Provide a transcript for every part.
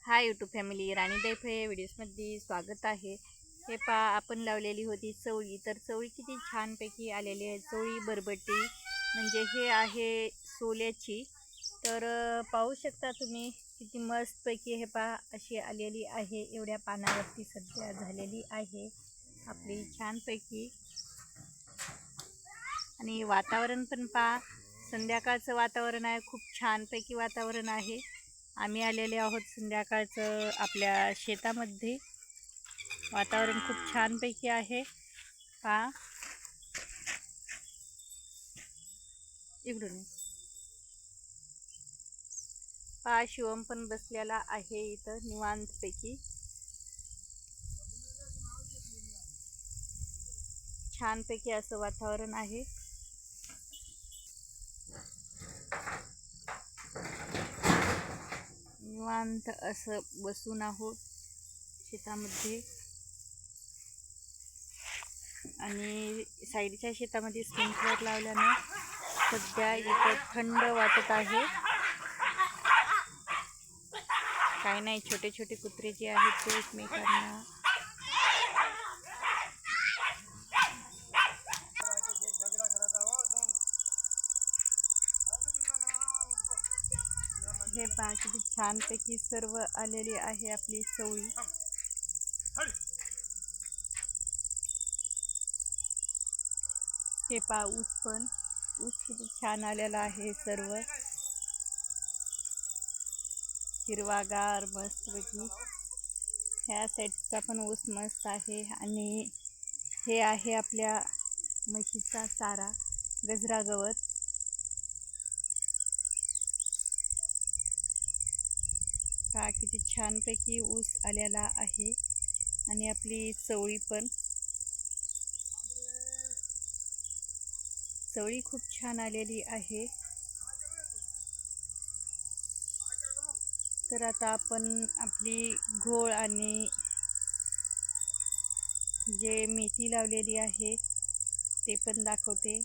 Hi YouTube family, राणी दैफ या व्हिडिओजमध्ये स्वागत आहे. हे पहा, आपण लावलेली होती चवळी. तर चवळी किती छानपैकी आलेली आहे. चवळी बरबटी म्हणजे हे आहे सोल्याची. तर पाहू शकता तुम्ही किती मस्तपैकी हे पहा अशी आलेली आहे. एवढ्या पानावरती सध्या झालेली आहे आपली छानपैकी. आणि वातावरण पण पहा, संध्याकाळचं वातावरण आहे. खूप छानपैकी वातावरण आहे. आम्ही आलेले आहोत संध्याकाळचं आपल्या शेतामध्ये. वातावरण खूप छानपैकी आहे. पहा इकडून पहा, शिवम पण बसलेला आहे इथं निवांतपैकी. छानपैकी असं वातावरण आहे. निवांत असं बसून आहोत शेतामध्ये. आणि साईडच्या शेतामध्ये स्प्रिंकलर लावल्याने सध्या इथं थंड वाटत आहे. काही नाही, छोटे छोटे कुत्रे जे आहेत ते एकमेकांना हे पहा किती छानपैकी सर्व आलेली आहे आपली चवळी. हे पहा, ऊस किती छान आलेला आहे. सर्व हिरवागार मस्तपैकी. ह्या साईडचा पण ऊस मस्त आहे. आणि हे आहे आपल्या म्हशीचा चारा, गजरा गवत. हा किती छानपैकी ऊस आलेला आहे. आणि आपली चवळी खूप छान आलेली आहे. तर आता आपण आपली घोळ आणि जे मेथी लावलेली आहे ते पण दाखवते.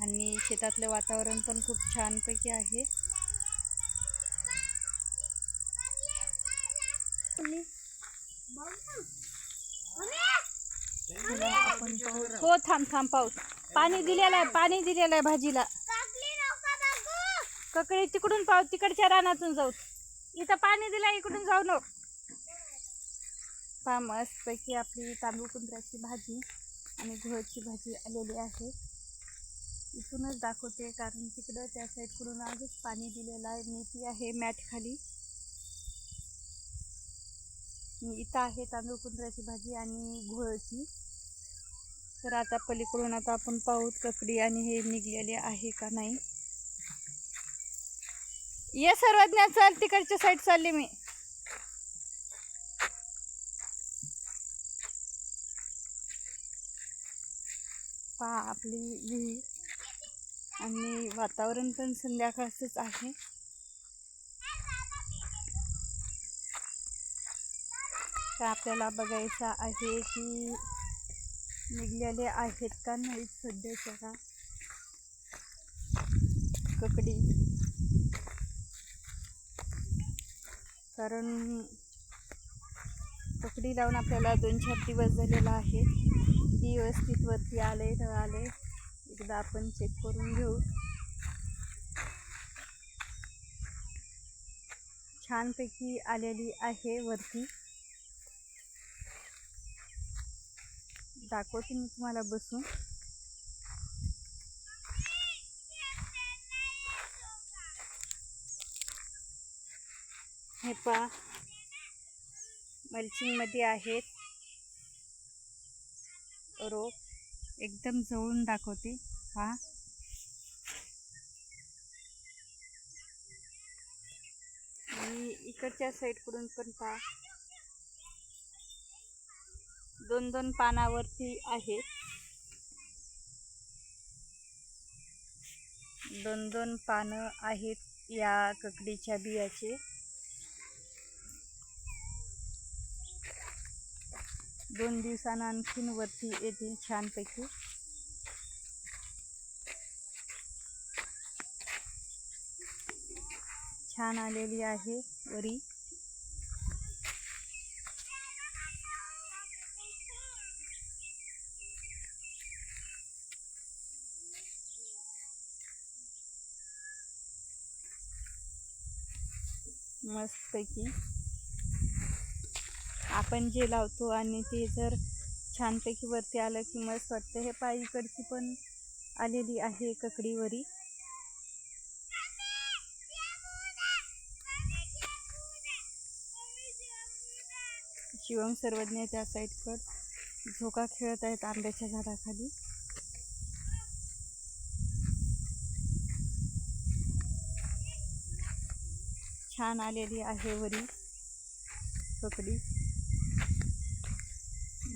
आणि शेतातलं वातावरण पण खूप छानपैकी आहे. आपण हो, थांब पाऊस. पाणी दिलेलं आहे भाजीला. ककडी तिकडून पाऊस, तिकडच्या रानातून जाऊ. इथं पाणी दिलं, इकडून जाऊ नको. पहा, मस्तपैकी आपली तांदूळ कुंद्राची भाजी आणि घोळची भाजी आलेली आहे. इथूनच दाखवते कारण तिकडं त्या साईडकडून आजच पाणी दिलेलं आहे. मेथी आहे मॅट खाली. इथं आहे तांदूळ कुंद्राची भाजी आणि घोळची. तर आता पलीकडून आता आपण पाहू ककडी आणि हे निघलेले आहे का नाही. ये सर्वज्ञ, चल, तिकडच्या साईड चालली मी. पहा आपली विहीर. आणि वातावरण पण संध्याकाळचंच आहे. तर आपल्याला बघायचं आहे की निघलेले आहेत का नाही सध्याच्या ककडी. कारण ककडी लावून आपल्याला 2-4 दिवस झालेला आहे. व्यवस्थित वरती आले न आले एकदा आपण चेक करून घेऊ. छानपैकी आलेली आहे वरती. दाखवते मी तुम्हाला बसून. हे पहा, मल्चिंग मध्ये आहेत रोप. एकदम जवळून दाखवते. पहा, आणि इकडच्या साईडकडून पण पहा, 2-2 पानावरती आहेत. 2-2 पानं आहेत या ककडीच्या बियाचे. 2 दिवसांना आणखीन वरती येतील छानपैकी. छान आलेली आहे वरी. मस्तपैकी आपण जे लावतो आणि ते जर छानपैकी वरती आलं की मस्त वाटतं. हे पायीकडची पण आलेली आहे ककडी वरी. शिवम सर्वज्ञ त्या साईडकड झोका खेळत आहेत आंब्याच्या झाडाखाली. छान आलेली आहे वरी ककडी.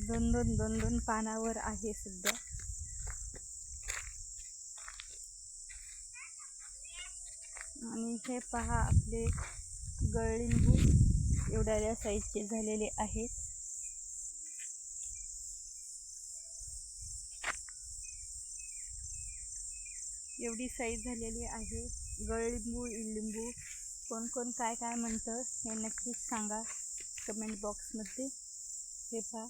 दोन दोन पानावर आहे सध्या. आणि हे पहा आपले गळलिंबू एवढ्या साईजचे झालेले आहेत. एवढी साईज झालेली आहे. गळलिंबू इळलिंबू कोण कोण काय काय म्हणतं हे नक्कीच सांगा कमेंट बॉक्समध्ये. हे पहा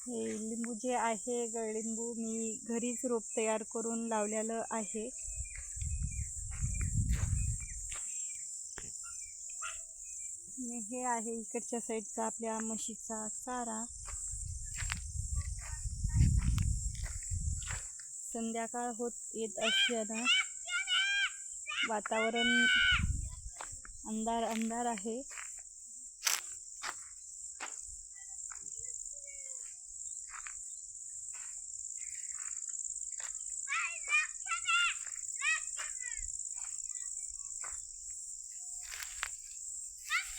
हे लिंबू जे आहे गळलिंबू मी घरीच रोप तयार करून लावलेलं आहे. हे आहे इकडच्या साईडचा आपल्या म्हशीचा चारा. संध्याकाळ होत येत असल्यानं वातावरण अंधार अंधार आहे.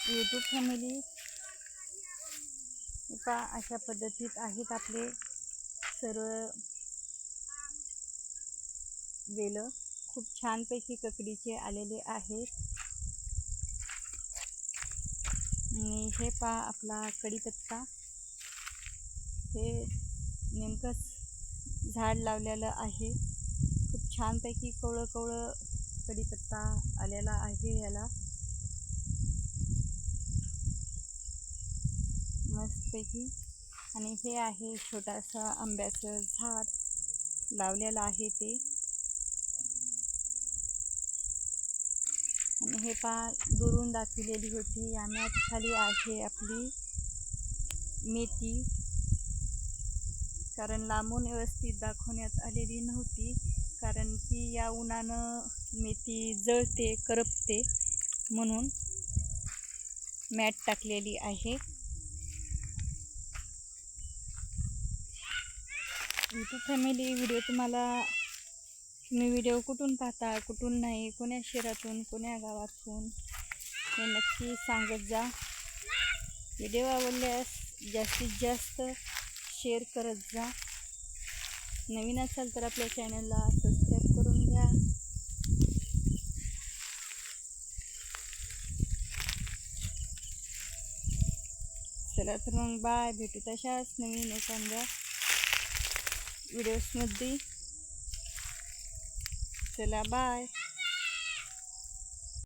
यूट्यूब फॅमिली का अशा पद्धतीत आहेत आपले सर्व वेल. खूप छानपैकी ककडीचे आलेले आहेत. आणि हे पहा आपला कढीपत्ता. हे नेमकंच झाड लावलेलं आहे. खूप छानपैकी कवळं कवळं कढीपत्ता आलेला आहे याला मस्तपैकी. आणि हे आहे छोटासा आंब्याचं झाड लावलेलं आहे ते. आणि हे पहा दुरून दाखवलेली होती. याम्यात खाली आहे आपली मेथी. कारण लांबून व्यवस्थित दाखवण्यात आलेली नव्हती कारण की या उन्हानं मेथी जळते करपते म्हणून मॅट टाकलेली आहे. यूट्यूब फॅमिली तुम्ही व्हिडिओ कुठून पाहता कुठून नाही, कोण्या शहरातून कोण्या गावातून हे नक्की सांगत जा. व्हिडिओ आवडल्यास जास्तीत जास्त शेअर करत जा. नवीन असाल तर आपल्या चॅनलला सबस्क्राईब करून घ्या. चला तर मग बाय. भेटू तशाच नवीन एखाद्या व्हिडिओजमध्ये. चला बाय.